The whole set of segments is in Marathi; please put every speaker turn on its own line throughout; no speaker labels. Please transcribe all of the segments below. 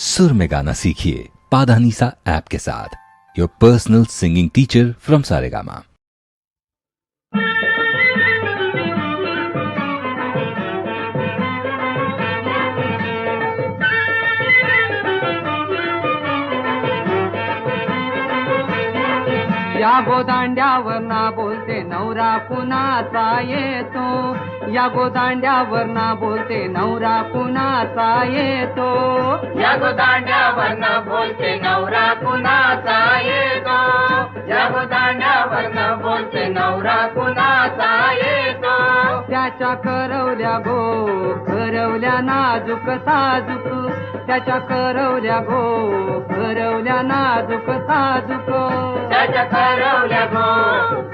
सुर में गाना सीखिए पाधानीसा ऐप के साथ। Your personal singing teacher from Saregama.
या गोदांड्यावर ना बोलते नवरा कुणाचा येतो, या गोदांड्यावर ना बोलते नवरा कुणाचा येतो,
या गोदांड्यावर न बोलते नवरा कुणाचा येतो, या गोदांड्यावर न बोलते नवरा कुणाचा येतो,
त्याच्या करवल्या गो करवल्या नाजूक साजूक, त्याच्या करवल्या गो करवल्या नाजूक साजूक,
त्याच्या करवल्या गो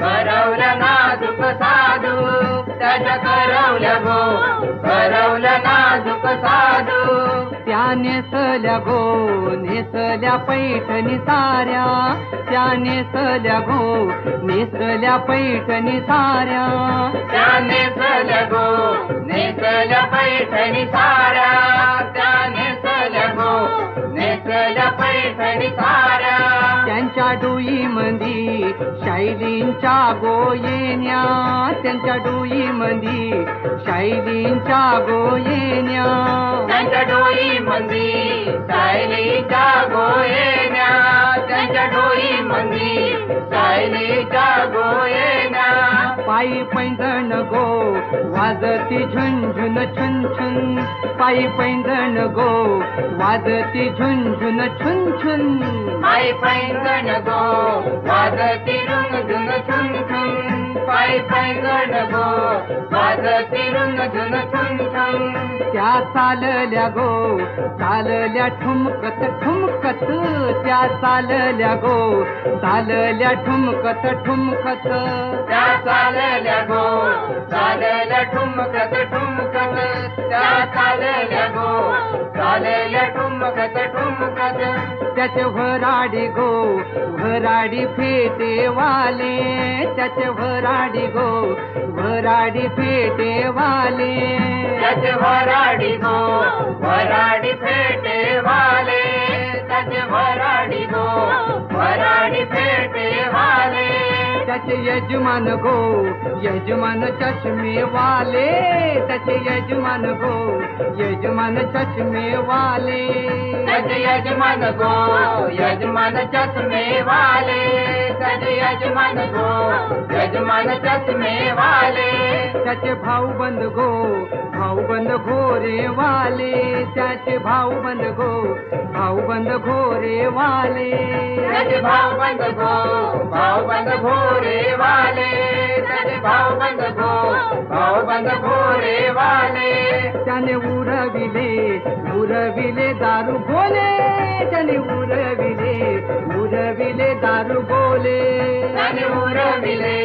करवल्या नाजूक साधू, त्याच्या करवल्या गो करवल्या नाजूक साधू,
त्या नेसल्या गो नेसल्या पैठणी साऱ्या, त्या नेसल्या गो नेसल्या पैठणी साऱ्या,
त्या नेसल्या गो नेसल्या पैठणी साऱ्या, त्या नेसल्या गो नेसल्या पैठणी साऱ्या,
त्यांच्या डोई मंदी शैलींच्या गोयेन्या, त्यांच्या डोई मंदी शैलींच्या गोयेन्या,
त्यांच्या डोई मंदी सायलीच्या गोयेन्या, त्यांच्या डोई मंदी सायलीच्या गोयेन्या,
पायी पैंजण गो वाजती झुंझुन छुन छुन, पायी पैंजण गो वाजती झुंझुन छुन छुन,
पायी पैंजण गो वाजती रुंगझुन छुन छुन, पायी पैंजण गो वाजती रुंगझुन छुन छुन,
त्या चालल्या गो चालल्या ठुमकत ठुमकत, त्या चालल्या गो चालल्या ठुमकत ठुमकत,
त्या चालल्या गो चालल्या ठुमकत ठुमकत, त्या चालल्या गो चालल्या ठुमकत ठुमकत,
त्याचे भराडी गो भराडी फेटे वाले, त्याचे भराडी गो भराडी फेटे वाले,
त्याचे वराडी गो वराडी फेटे वाले, त्याचे वराडी गो वराडी फेटे वाले,
त्याचे यजमान गो यजमान चष्मे वाले, त्याचे यजमान गो यजमान चष्मे वाले,
त्याचे यजमान गो यजमान चष्मे वाले, त्याचे यजमान गो यजमान चष्मे वाले,
त्याचे भाऊबंद गो भाऊबंद घोरे वाले, त्याचे भाऊबंद गो भाऊबंद घोरे वाले,
त्याचे भाऊबंद गो भाऊबंद घोरे वाले, त्याचे भाऊबंद गो भाऊबंद घोरे वाले,
त्याने उरविले उरविले दारू गोले, त्याने उरविले उरविले दारू गोले,
त्याने उरविले